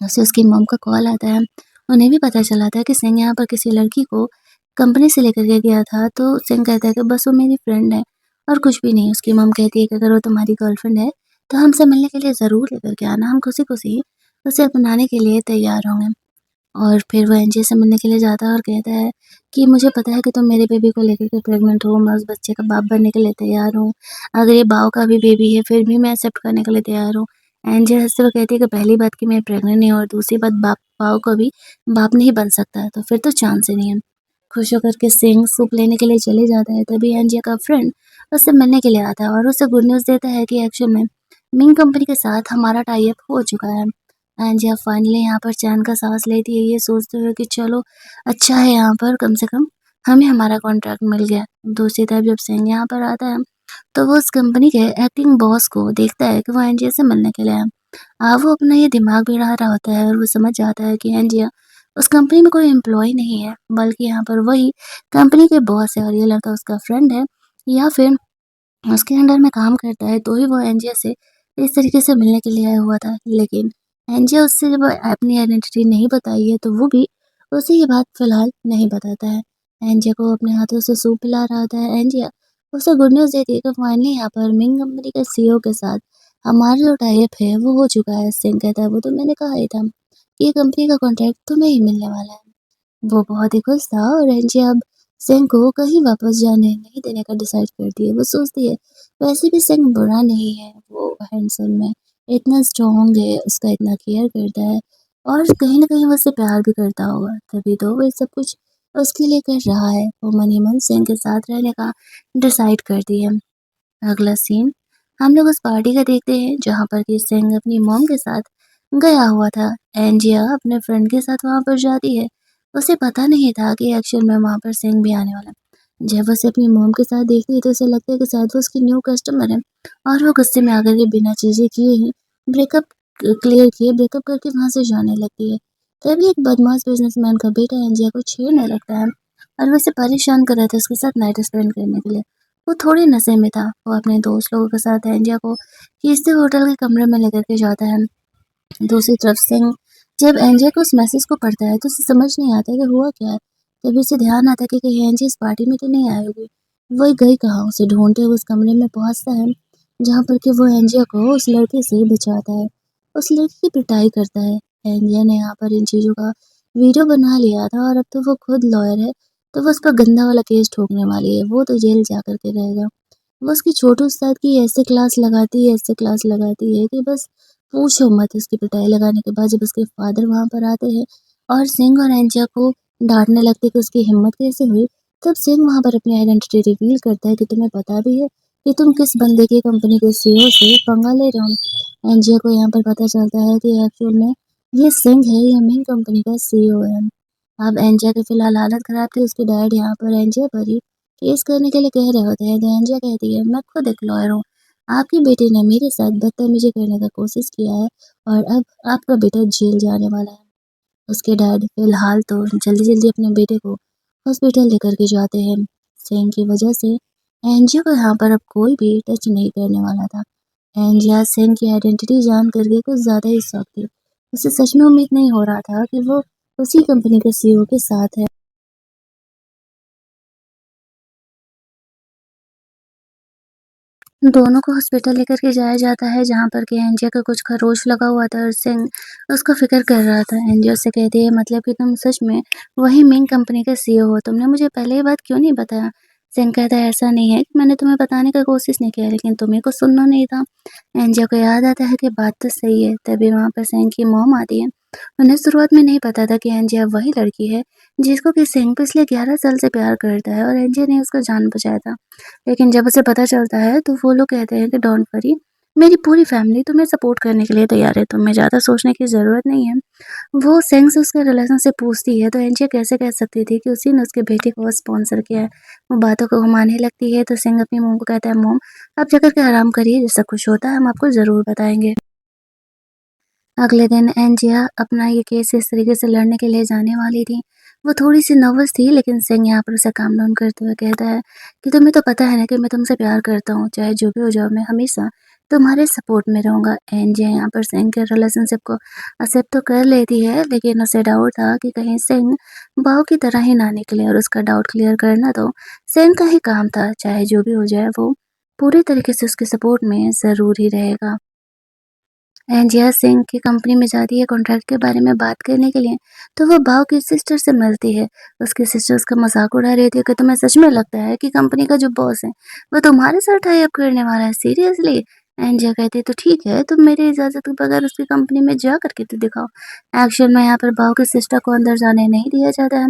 उसे उसकी मॉम का कॉल आता है उन्हें भी पता चला था कि सिंह यहाँ पर किसी लड़की को कंपनी से लेकर के गया था, तो सिंह कहता है कि बस वो मेरी फ्रेंड है और कुछ भी नहीं। उसकी मॉम कहती है कि अगर वो तुम्हारी गर्लफ्रेंड है, तो हमसे मिलने के लिए ज़रूर लेकर के आना, हम खुशी-खुशी उसे अपनाने के लिए तैयार होंगे। और फिर वो एनजीओ से मिलने के लिए जाता है और कहता है कि मुझे पता है कि तुम मेरे बेबी को लेकर के प्रेग्नेंट हो, मैं उस बच्चे का बाप बनने के लिए तैयार हूँ। अगर ये बाव का भी बेबी है, फिर भी मैं एक्सेप्ट करने के लिए तैयार हूँ। एनजीओ हँसते हुए कहती है कि पहली बात कि मैं प्रेग्नेंट नहीं हूँ और दूसरी बात बाव का भी बाप नहीं बन सकता, तो फिर तो चांस ही नहीं है। खुश होकर के सिंह सूप लेने के लिए चले जाता है, तभी एनजीओ का फ्रेंड उससे मिलने के लिए आता है और उसे गुड न्यूज़ देता है कि एक्चुअल में मिंग कंपनी के साथ हमारा टाई अप हो चुका है। जब फाइनली यहाँ पर चैन का साँस लेती है, ये सोचते हुए कि चलो अच्छा है यहाँ पर कम से कम हमें हमारा कॉन्ट्रैक्ट मिल गया। दूसरी तरफ जब सेंग यहाँ पर आता है, तो वो उस कंपनी के एक्टिंग बॉस को देखता है कि वो एंजिया से मिलने के लिए है। वो अपना ये दिमाग भी रहा होता है और वो समझ जाता है कि एंजिया उस कंपनी में कोई एम्प्लॉय नहीं है, बल्कि यहाँ पर वही कंपनी के बॉस है और ये लड़का उसका फ्रेंड है या फिर उसके अंडर में काम करता है, तो ही वो एंजिया से इस तरीके से मिलने के लिए आया हुआ था। लेकिन एंजिया उससे जब अपनी आइडेंटिटी नहीं बताई है, तो वो भी उसे ये बात फ़िलहाल नहीं बताता है। एंजिया को अपने हाथों से सूप पिला रहा होता है। एंजिया उसे गुड न्यूज़ देती है कि फाइनली यहाँ पर मिंग कंपनी के सीईओ के साथ हमारा जो टाई अप है, वो हो चुका है। सिंह कहता है, वो तो मैंने कहा ही था कि ये कंपनी का कॉन्ट्रैक्ट तुम्हें ही मिलने वाला है। वो बहुत ही खुश था और एंजी अब सिंह को कहीं वापस जाने नहीं देने का डिसाइड करती है। वो सोचती है वैसे भी सिंह बुरा नहीं है, वो हैंडसम है, इतना स्ट्रॉन्ग है, उसका इतना केयर करता है और कहीं न कहीं वो उससे प्यार भी करता होगा, तभी तो वो ये सब कुछ उसके लिए कर रहा है। वो मन ही मन सिंह के साथ रहने का डिसाइड करती है। अगला सीन हम लोग उस पार्टी का देखते हैं जहाँ पर कि सिंह अपनी मॉम के साथ गया हुआ था। एंजिया अपने फ्रेंड के साथ वहाँ पर जाती है। उसे पता नहीं था कि एक्चुअल में वहाँ पर सिंह भी आने वाला है। जब उसे अपनी मॉम के साथ देखती है तो उसे लगता है कि शायद वो उसकी न्यू कस्टमर है और वो गुस्से में आकर के बिना चीज़ें किए ही ब्रेकअप क्लियर किए ब्रेकअप करके वहाँ से जाने लगती है। तभी एक बदमाश बिजनेसमैन का बेटा एंजिया को छेड़ने लगता है और वैसे परेशान कर रहा था उसके साथ नाइट स्पेंड करने के लिए। वो थोड़े नशे में था। वो अपने दोस्त लोगों के साथ एंजिया को किसी होटल के कमरे में लेकर के जाता है। दूसरी तरफ सिंह जब एंजिया को उस मैसेज को पढ़ता है तो उसे समझ नहीं आता कि हुआ क्या है। तभी उसे ध्यान आता है कि कहीं एंजिया इस पार्टी में तो नहीं आई होगी। वो गई कहाँ, उसे ढूंढते हुए उस कमरे में पहुंचता है जहाँ पर कि वो एंजिया को उस लड़के से बचाता है। उस लड़की की पिटाई करता है। एंजिया ने यहाँ पर इन चीज़ों का वीडियो बना लिया था और अब तो वो खुद लॉयर है, तो वो उस पर गंदा वाला केस ठोकने वाली है। वो तो जेल जा कर के रहेगा। वो उसकी छोटू उस्ताद की ऐसे क्लास लगाती है कि बस पूछो मत। उसकी पिटाई लगाने के बाद जब उसके फादर वहाँ पर आते हैं और सिंह और एंजिया को डांटने लगते कि उसकी हिम्मत कैसे हुई, तब सिंह वहाँ पर अपनी आइडेंटिटी रिवील करता है कि तुम्हें पता भी है कि तुम किस बंदे की कंपनी के सीईओ से पंगा ले रहे हो। एंजिया को यहाँ पर पता चलता है कि एक्चुअल में ये सिंह है, ये मेन कंपनी का सीईओ है। अब एंजिया की फिलहाल हालत खराब थी। उसके डैड यहाँ पर एंजिया पर ही केस करने के लिए कह रहे होते हैं, तो एंजिया कहती है, मैं खुद एक लॉयर हूँ। आपकी बेटी ने मेरे साथ बदतमीजी करने का कोशिश किया है और अब आपका बेटा जेल जाने वाला है। उसके डैड फिलहाल तो जल्दी-जल्दी अपने बेटे को हॉस्पिटल लेकर के जाते हैं। सिंह की वजह से एंजिया को यहाँ पर अब कोई भी टच नहीं करने वाला था। एंजिया सिंह की आइडेंटिटी जान करके कुछ ज़्यादा ही शॉक थी। उसे सच में उम्मीद नहीं हो रहा था कि वो उसी कंपनी के सीईओ के साथ है। दोनों को हॉस्पिटल लेकर के जाया जाता है जहाँ पर कि एंजिया का कुछ खरोच लगा हुआ था और सिंह उसको फ़िक्र कर रहा था। एंजिया उससे कहती है, मतलब कि तुम सच में वही मिंग कंपनी के सीईओ हो, तुमने मुझे पहले ये बात क्यों नहीं बताया? सिंह कहता है, ऐसा नहीं है कि मैंने तुम्हें बताने का कोशिश नहीं किया, लेकिन तुम्हें को सुनना नहीं था। एंजिया को याद आता है कि बात तो सही है। तभी वहाँ पर सिंह की मॉम आती है। उन्हें शुरुआत में नहीं पता था कि एंजिया वही लड़की है जिसको कि सिंह पिछले 11 साल से प्यार करता है और एंजिया ने उसका जान बचाया था। लेकिन जब उसे पता चलता है तो वो लोग कहते हैं कि डोंट वरी, मेरी पूरी फैमिली तुम्हें सपोर्ट करने के लिए तैयार है, तुम्हें ज़्यादा सोचने की ज़रूरत नहीं है। वो सेंग से उसके रिलेशन से पूछती है तो एंजिया कैसे कह सकती थी कि उसी ने उसके बेटे को स्पॉन्सर किया है। वो बातों को घुमाने लगती है तो सिंह अपनी मॉम को कहता है, मॉम आप जाकर के आराम करिए, जैसा कुछ होता है हम आपको ज़रूर बताएंगे। अगले दिन एंजिया अपना ये केस इस तरीके से लड़ने के लिए जाने वाली थी। वो थोड़ी-सी नर्वस थी, लेकिन सिंह यहाँ पर उसे काम डाउन करते हुए कहता है कि तुम्हें तो पता है ना कि मैं तुमसे प्यार करता हूँ, चाहे जो भी हो जाओ मैं हमेशा तुम्हारे सपोर्ट में रहूँगा। एनजे यहाँ पर सिंह के रिलेशनशिप को एक्सेप्ट तो कर लेती है, लेकिन उसे डाउट था कि कहीं सिंह बहू की तरह ही ना निकले, और उसका डाउट क्लियर करना तो सिंह का ही काम था। चाहे जो भी हो जाए, वो पूरी तरीके से उसके सपोर्ट में ज़रूर ही रहेगा। एंजिया सिंह की कंपनी में जाती है कॉन्ट्रैक्ट के बारे में बात करने के लिए, तो वो भाव की सिस्टर से मिलती है। उसकी सिस्टर उसका मज़ाक उड़ा रही थी कि तुम्हें सच में लगता है कि कंपनी का जो बॉस है, वो तुम्हारे साथ टाई अप करने वाला है? सीरियसली? एंजिया कहती है, तो ठीक है, तुम मेरी इजाज़त के बगैर उसकी कंपनी में जा कर के तो दिखाओ। एक्चुअल में यहाँ पर भाव की सिस्टर को अंदर जाने नहीं दिया जाता है।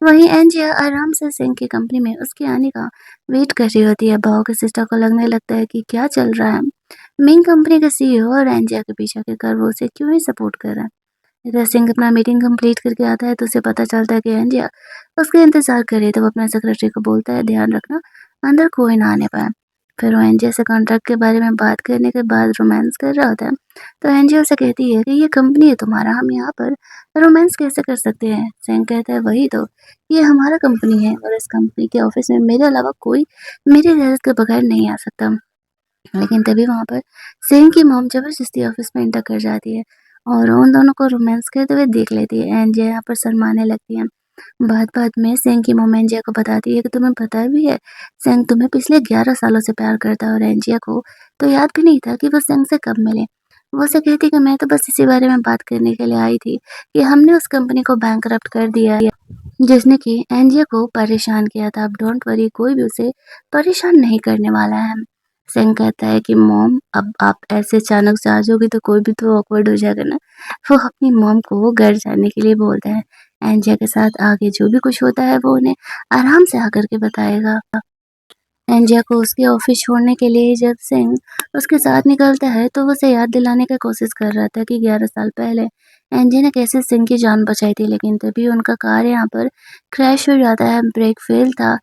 वहीं एंजिया आराम से सिंह की कंपनी में उसके आने का वेट कर रही होती है। भाव की सिस्टर को लगने लगता है कि क्या चल रहा है। मेन कंपनी का सीईओ और एंजिया के पीछे आखिरकार वो उसे क्यों ही सपोर्ट कर रहा है। इधर सिंह अपना मीटिंग कंप्लीट करके आता है तो उसे पता चलता है कि एंजिया उसका इंतजार कर रही है, तो वो अपने सेक्रेटरी को बोलता है ध्यान रखना अंदर कोई ना आने पाए। फिर वो एंजिया से कॉन्ट्रैक्ट के बारे में बात करने के बाद रोमांस कर रहा होता है, तो एंजिया उसे कहती है कि ये कंपनी है तुम्हारा, हम यहाँ पर रोमांस कैसे कर सकते हैं? सिंह कहता है वही तो, ये हमारा कंपनी है और इस कंपनी के ऑफिस में मेरे अलावा कोई मेरी इजाज़त के बगैर नहीं आ सकता। लेकिन तभी वहाँ पर सेन की मॉम ज़बरदस्ती ऑफ़िस में एंटर कर जाती है और उन दोनों को रोमांस करते हुए देख लेती है। एंजिया यहाँ पर शर्माने लगती है। बात-बात में सेन की मॉम एंजिया को बताती है कि तुम्हें पता भी है, सेंग तुम्हें पिछले 11 सालों से प्यार करता है, और एंजिया को तो याद भी नहीं था कि वो सेंग से कब मिले। वो उसे कहती कि मैं तो बस इसी बारे में बात करने के लिए आई थी कि हमने उस कंपनी को बैंकरप्ट कर दिया, जिसने कि एंजिया को परेशान किया था। अब डोंट वरी, कोई भी उसे परेशान नहीं करने वाला है। सेंग कहता है कि मॉम, अब आप ऐसे अचानक से आ जाओगी तो कोई भी तो ऑकवर्ड हो जाएगा ना। वो अपनी मॉम को घर जाने के लिए बोलता है। एंजिया के साथ आगे जो भी कुछ होता है वो उन्हें आराम से आकर के बताएगा। एंजिया को उसके ऑफिस छोड़ने के लिए जब सिंह उसके साथ निकलता है तो वो उसे याद दिलाने की कोशिश कर रहा था कि 11 साल पहले एंजिया ने कैसे सिंह की जान बचाई थी, लेकिन तभी उनका कार यहाँ पर क्रैश हो जाता है। ब्रेक फेल था।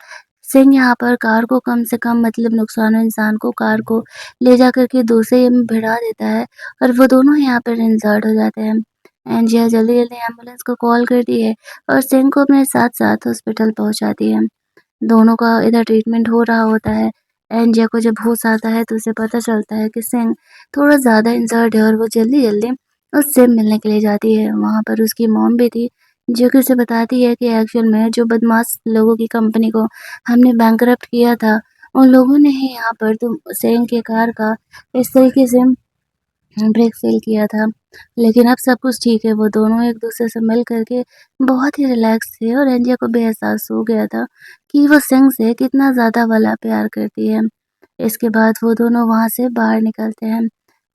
सिंह यहाँ पर कार को कम से कम मतलब नुकसान हो इंसान को कार को ले जा कर के दूसरे में भिड़ा देता है और वो दोनों यहाँ पर इंजर्ड हो जाते हैं। एंजिया जल्दी जल्दी एम्बुलेंस को कॉल करती है और सिंह को अपने साथ साथ हॉस्पिटल पहुँचाती है। दोनों का इधर ट्रीटमेंट हो रहा होता है। एंजिया को जब होश आता है तो उसे पता चलता है कि सिंह थोड़ा ज़्यादा इंजर्ड है और वो जल्दी-जल्दी उससे मिलने के लिए जाती है। वहाँ पर उसकी मॉम भी थी, जो कि उसे बताती है कि एक्चुअल में जो बदमाश लोगों की कंपनी को हमने बैंकरप्ट किया था, उन लोगों ने ही यहाँ पर तुम सिंह के कार का इस तरीके से ब्रेक फ़ेल किया था। लेकिन अब सब कुछ ठीक है, वो दोनों एक-दूसरे से मिल कर के बहुत ही रिलैक्स थे और एंजिया को भी एहसास हो गया था कि वो सिंह से कितना ज़्यादा वाला प्यार करती है। इसके बाद वो दोनों वहाँ से बाहर निकलते हैं।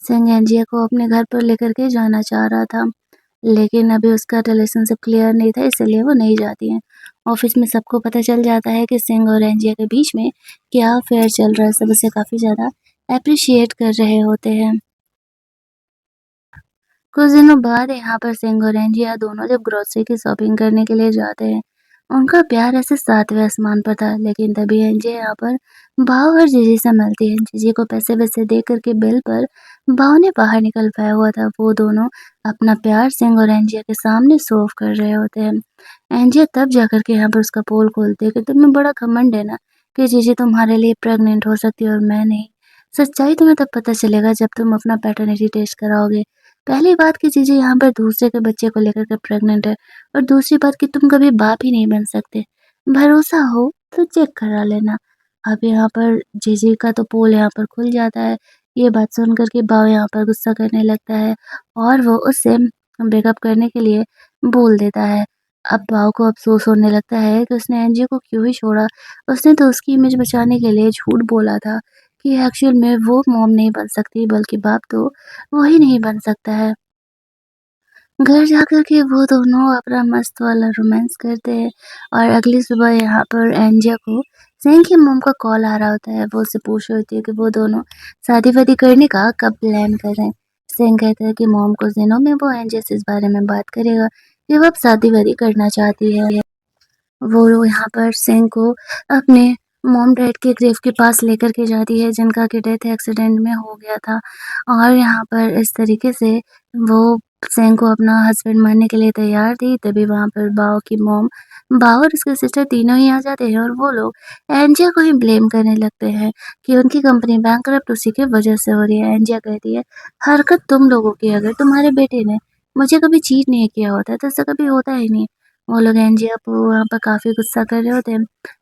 सिंह एंजिया को अपने घर पर लेकर के जाना चाह रहा था, लेकिन अभी उसका रिलेशनशिप क्लियर नहीं था, इसलिए वो नहीं जाती है। ऑफ़िस में सबको पता चल जाता है कि सिंह और एंजिया के बीच में क्या अफ़ेयर चल रहा है, सब उसे काफ़ी ज़्यादा एप्रिशिएट कर रहे होते हैं। कुछ दिनों बाद यहाँ पर सिंह और एंजिया दोनों जब ग्रोसरी की शॉपिंग करने के लिए जाते हैं, उनका प्यार ऐसे सातवें आसमान पर था। लेकिन तभी एंजिया यहाँ पर भाव और जीजी से मिलती है। जीजी को पैसे वैसे दे करके बिल पर भाव ने बाहर निकल पाया हुआ था। वो दोनों अपना प्यार सिंह और एंजिया के सामने शो ऑफ कर रहे होते हैं। एंजिया तब जाकर के यहाँ पर उसका पोल खोलती है कि तुम्हें बड़ा घमंड है ना कि जीजी तुम्हारे लिए प्रेग्नेंट हो सकती है और मैं नहीं। सच्चाई तुम्हें तब पता चलेगा जब तुम अपना पैटर्निटी टेस्ट कराओगे। पहली बात कि जीजी यहाँ पर दूसरे के बच्चे को लेकर के प्रेग्नेंट है, और दूसरी बात कि तुम कभी बाप ही नहीं बन सकते। भरोसा हो तो चेक करा लेना। अब यहाँ पर जीजी का तो पोल यहाँ पर खुल जाता है। ये बात सुन कर के बाव यहाँ पर गुस्सा करने लगता है और वो उससे ब्रेकअप करने के लिए बोल देता है। अब बाव को अफ़सोस होने लगता है कि उसने एंजी को क्यों ही छोड़ा। उसने तो उसकी इमेज बचाने के लिए झूठ बोला था कि एक्चुअल में वो मॉम नहीं बन सकती, बल्कि बाप तो वो ही नहीं बन सकता है। घर जाकर के वो दोनों अपना मस्त वाला रोमांस करते हैं और अगली सुबह यहाँ पर एंजिया को सेन की मॉम का कॉल आ रहा होता है। वो उससे पूछ रही होती है कि वो दोनों शादी-वादी करने का कब प्लान कर रहे हैं। सेन कहता है कि मॉम कुछ दिनों में वो एंजिया से इस बारे में बात करेगा कि वो अब शादी-वादी करना चाहती है। वो लोग यहाँ पर सेन को अपने मॉम डैड के ग्रेव के पास लेकर के जाती है, जिनका कि डेथ एक्सीडेंट में हो गया था, और यहाँ पर इस तरीके से वो सेंग को अपना हस्बैंड मारने के लिए तैयार थी, तभी वहाँ पर बाओ की मॉम, बाओ और उसके सिस्टर तीनों ही आ जाते हैं और वो लोग एंजिया को ही ब्लेम करने लगते हैं कि उनकी कंपनी बैंकरप्ट उसी की वजह से हो रही है। एंजिया कहती है, हरकत तुम लोगों की, अगर तुम्हारे बेटे ने मुझे कभी चीट नहीं किया होता तो ऐसा कभी होता ही नहीं। वो लोग एंजिया को वहाँ पर काफ़ी गुस्सा कर रहे होते हैं,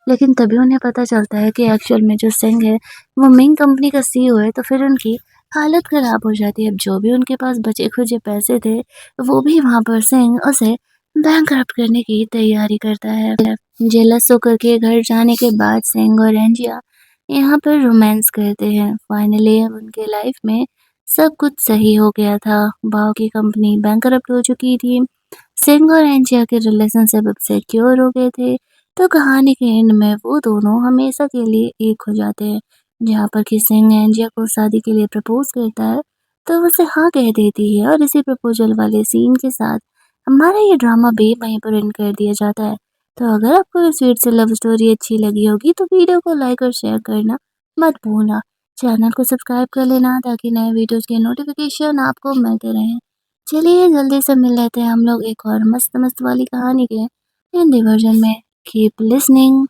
लेकिन तभी उन्हें पता चलता है कि एक्चुअल में जो सिंह है, वो मिंग कंपनी का सीईओ है, तो फिर उनकी हालत खराब हो जाती है। अब जो भी उनके पास बचे-खुचे पैसे थे, वो भी वहाँ पर सिंह उसे बैंकरप्ट करने की तैयारी करता है। जेलस होकर के घर जाने के बाद सिंह और एंजिया यहाँ पर रोमांस करते हैं। फाइनली अब उनके लाइफ में सब कुछ सही हो गया था। बाओ की कंपनी बैंकरप्ट हो चुकी थी। सिंह और एंजिया के रिलेशनशिप अब सिक्योर हो गए थे। तो कहानी के एंड में वो दोनों हमेशा के लिए एक हो जाते हैं। जहाँ पर कि सिंह एंजिया को शादी के लिए प्रपोज करता है, तो वो उसे हाँ कह देती है और इसी प्रपोजल वाले सीन के साथ हमारा ये ड्रामा भी वहीं पर एंड कर दिया जाता है। तो अगर आपको ये स्वीट सी लव स्टोरी अच्छी लगी होगी तो वीडियो को लाइक और शेयर करना मत भूलना। चैनल को सब्सक्राइब कर लेना ताकि नए वीडियोस के नोटिफिकेशन आपको मिलते रहें। चलिए जल्दी से मिल लेते हैं हम लोग एक और मस्त मस्त वाली कहानी के हिंदी वर्जन में। Keep listening.